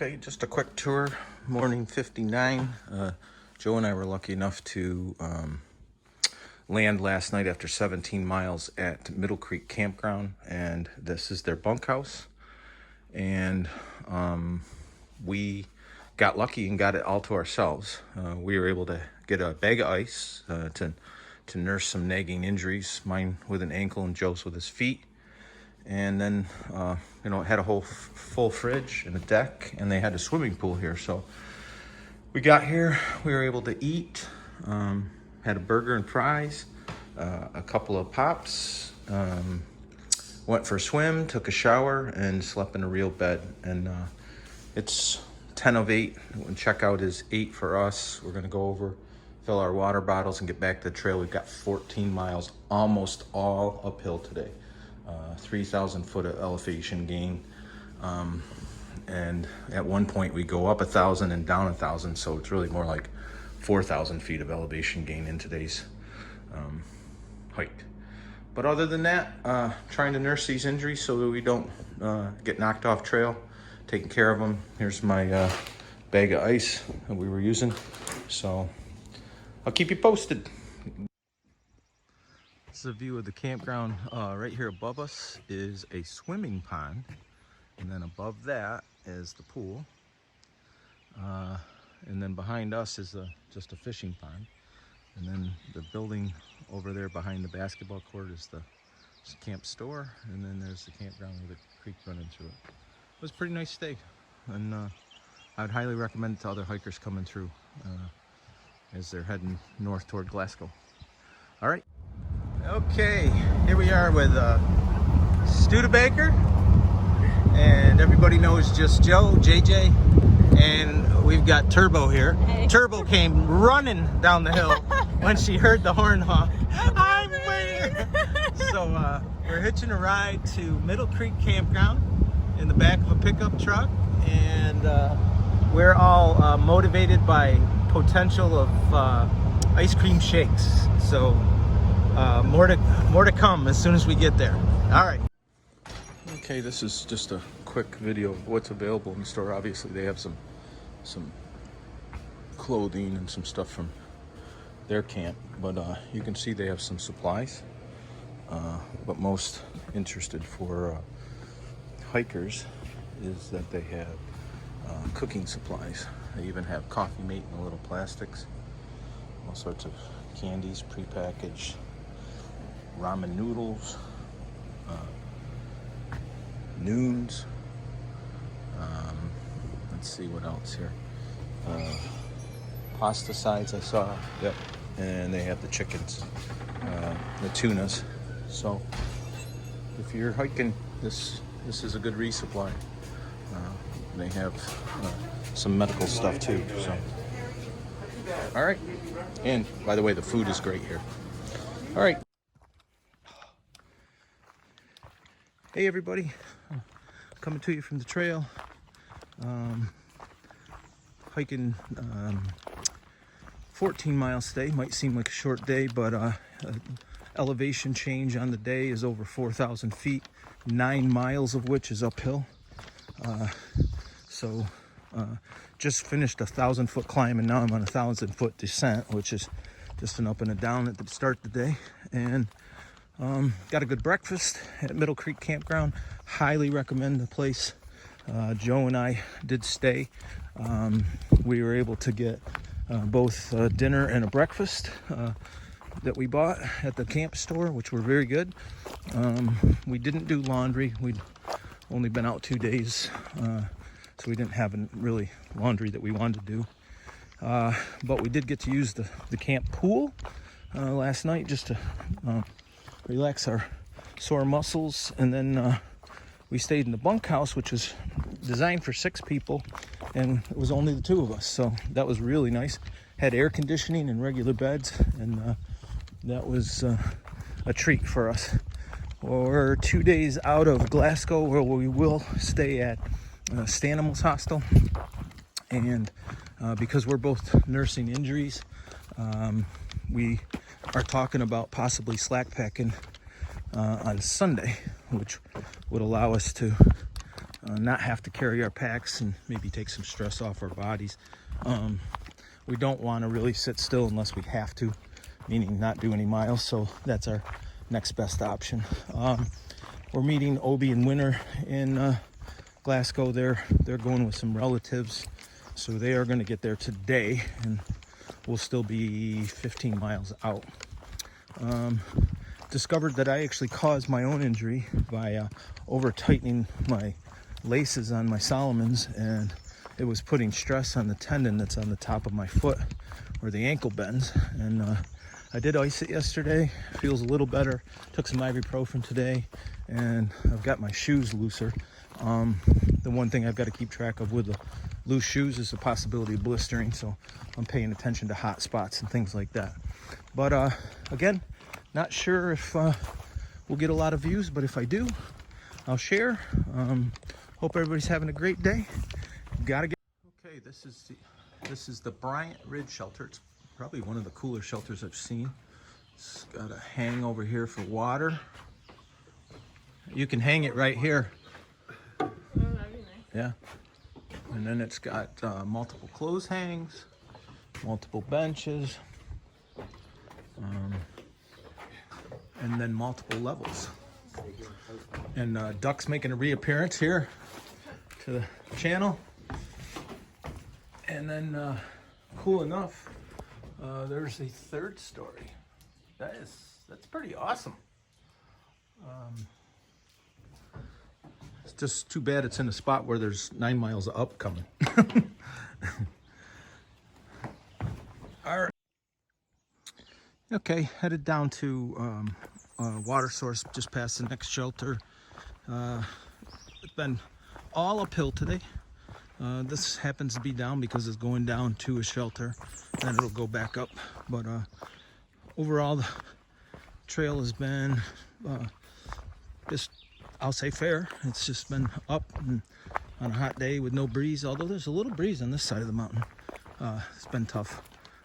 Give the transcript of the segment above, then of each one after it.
Okay, just a quick tour. Morning 59. Joe and I were lucky enough to land last night after 17 miles at Middle Creek Campground, and this is their bunkhouse. And we got lucky and got it all to ourselves. We were able to get a bag of ice to nurse some nagging injuries, mine with an ankle and Joe's with his feet. And then, it had a whole full fridge and a deck, and they had a swimming pool here. So we got here, we were able to eat, had a burger and fries, a couple of pops, went for a swim, took a shower, and slept in a real bed. And it's 10 of 8. When checkout is 8 for us. We're gonna go over, fill our water bottles, and get back to the trail. We've got 14 miles, almost all uphill today. 3,000 foot of elevation gain, and at one point we go up 1,000 and down 1,000, so it's really more like 4,000 feet of elevation gain in today's hike. But other than that, trying to nurse these injuries so that we don't get knocked off trail, taking care of them. Here's my bag of ice that we were using, so I'll keep you posted. This is a view of the campground. Right here above us is a swimming pond, and then above that is the pool, and then behind us is just a fishing pond, and then the building over there behind the basketball court is the camp store, and then there's the campground with a creek running through it. It was a pretty nice stay, and I would highly recommend it to other hikers coming through as they're heading north toward Glasgow. All right. Okay, here we are with Studebaker, and everybody knows just Joe, JJ, and we've got Turbo here. Hey. Turbo came running down the hill when she heard the horn honk. I'm waiting! So we're hitching a ride to Middle Creek Campground in the back of a pickup truck, and we're all motivated by potential of ice cream shakes. So more to come as soon as we get there. All right. Okay, this is just a quick video of what's available in the store. Obviously, they have some clothing and some stuff from their camp, but you can see they have some supplies. But most interested for hikers is that they have cooking supplies. They even have Coffee Mate in the little plastics, all sorts of candies, prepackaged. Ramen noodles, noons, let's see what else here, pasta sides I saw, yep, and they have the chickens, the tunas. So if you're hiking, this is a good resupply. They have some medical stuff too, so. All right, and by the way, the food is great here. All right. Hey everybody, coming to you from the trail, hiking 14 miles today. Might seem like a short day, but elevation change on the day is over 4,000 feet, 9 miles of which is uphill. So just finished a 1,000-foot climb, and now I'm on a 1,000-foot descent, which is just an up and a down at the start of the day. And got a good breakfast at Middle Creek Campground. Highly recommend the place. Joe and I did stay. We were able to get both dinner and a breakfast that we bought at the camp store, which were very good. We didn't do laundry. We'd only been out 2 days, so we didn't have really laundry that we wanted to do. But we did get to use the camp pool last night just to relax our sore muscles, and then we stayed in the bunkhouse, which was designed for 6 people, and it was only the 2 of us, so that was really nice. Had air conditioning and regular beds, and that was a treat for us. We're 2 days out of Glasgow, where we will stay at Stanimals Hostel, and because we're both nursing injuries, we are talking about possibly slack packing on Sunday, which would allow us to not have to carry our packs and maybe take some stress off our bodies. We don't want to really sit still unless we have to, meaning not do any miles. So that's our next best option. We're meeting Obi and Winter in Glasgow. They're going with some relatives, so they are going to get there today, and we'll still be 15 miles out. Discovered that I actually caused my own injury by over tightening my laces on my Solomons, and it was putting stress on the tendon that's on the top of my foot where the ankle bends. And I did ice it yesterday. Feels a little better. Took some ibuprofen today, and I've got my shoes looser. The one thing I've got to keep track of with the loose shoes is the possibility of blistering, so I'm paying attention to hot spots and things like that. But again, not sure if we'll get a lot of views, but if I do, I'll share. Hope everybody's having a great day. Gotta get. Okay, this is the Bryant Ridge shelter. It's probably one of the cooler shelters I've seen. It's got a hang over here for water. You can hang it right here. Oh, that'd be nice. Yeah. And then it's got multiple clothes hangs, multiple benches, and then multiple levels. And Duck's making a reappearance here to the channel. And then, cool enough, there's a third story. That's pretty awesome. It's just too bad it's in a spot where there's 9 miles of up coming. All right. Okay, headed down to water source just past the next shelter. It's been all uphill today. This happens to be down because it's going down to a shelter, and it'll go back up. But overall, the trail has been just, I'll say, fair. It's just been up and on a hot day with no breeze, although there's a little breeze on this side of the mountain. It's been tough.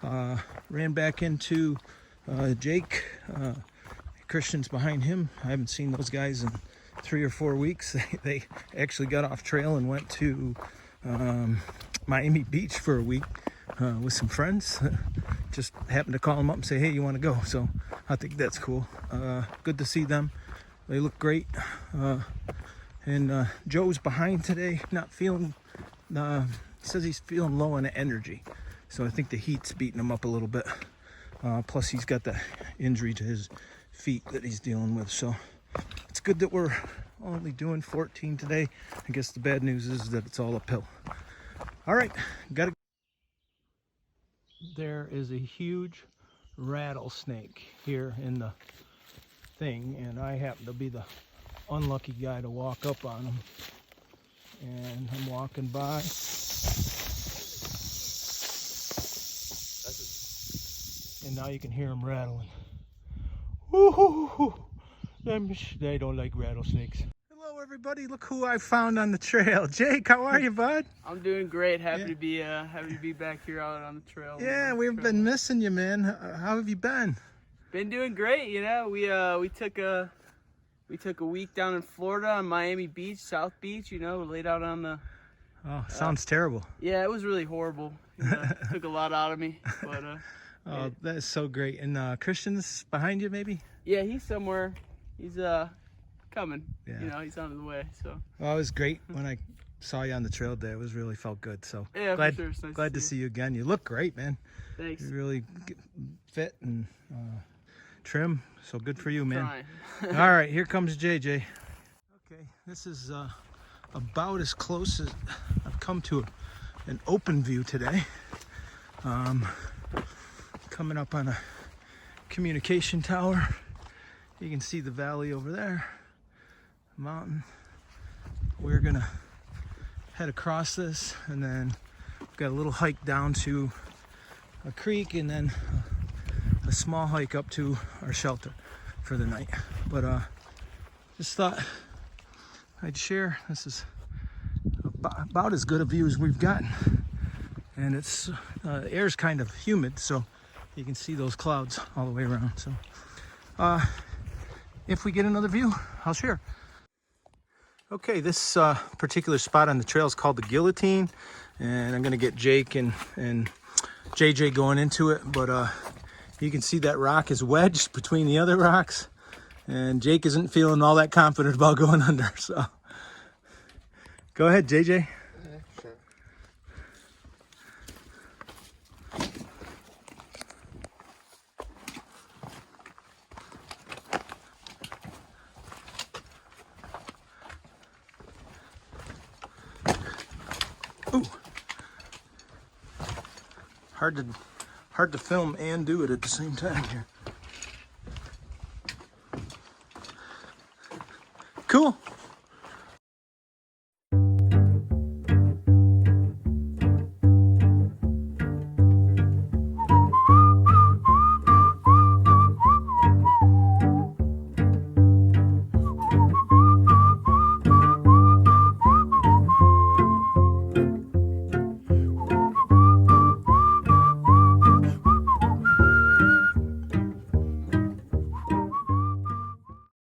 Ran back into Jake. Christian's behind him. I haven't seen those guys in 3 or 4 weeks. They actually got off trail and went to Miami Beach for a week with some friends. Just happened to call them up and say, hey, you want to go? So I think that's cool. Good to see them. They look great. And Joe's behind today, not feeling, says he's feeling low on energy. So I think the heat's beating him up a little bit. Plus he's got the injury to his feet that he's dealing with. So it's good that we're only doing 14 today. I guess the bad news is that it's all uphill. All right, gotta. There is a huge rattlesnake here in the thing, and I happen to be the unlucky guy to walk up on him. And I'm walking by. And now you can hear him rattling. Woo-hoo-hoo-hoo. They don't like rattlesnakes. Hello, everybody. Look who I found on the trail. Jake, how are you, bud? I'm doing great. Happy to be back here out on the trail. Yeah, we've been missing you, man. How have you been? Been doing great. You know, we took a week down in Florida on Miami Beach, South Beach. You know, laid out on the. Oh, sounds terrible. Yeah, it was really horrible. You know, took a lot out of me, but. Oh, that is so great. And Christian's behind you, maybe? Yeah, he's somewhere. He's coming. Yeah. You know, he's on his way. So. Well, it was great when I saw you on the trail today. It was really felt good. So yeah, glad, for sure. It's nice glad to see you again. You look great, man. Thanks. You're really fit and trim. So good for you, man. All right, here comes JJ. Okay, this is about as close as I've come to an open view today. Coming up on a communication tower. You can see the valley over there, mountain. We're gonna head across this, and then we've got a little hike down to a creek, and then a small hike up to our shelter for the night. But just thought I'd share. This is about as good a view as we've gotten, and it's the air's kind of humid, so you can see those clouds all the way around. So if we get another view, I'll share. Okay, this particular spot on the trail is called the Guillotine, and I'm gonna get Jake and JJ going into it, but you can see that rock is wedged between the other rocks, and Jake isn't feeling all that confident about going under, so go ahead, JJ. Yeah, sure. Ooh. Hard to film and do it at the same time here. Cool.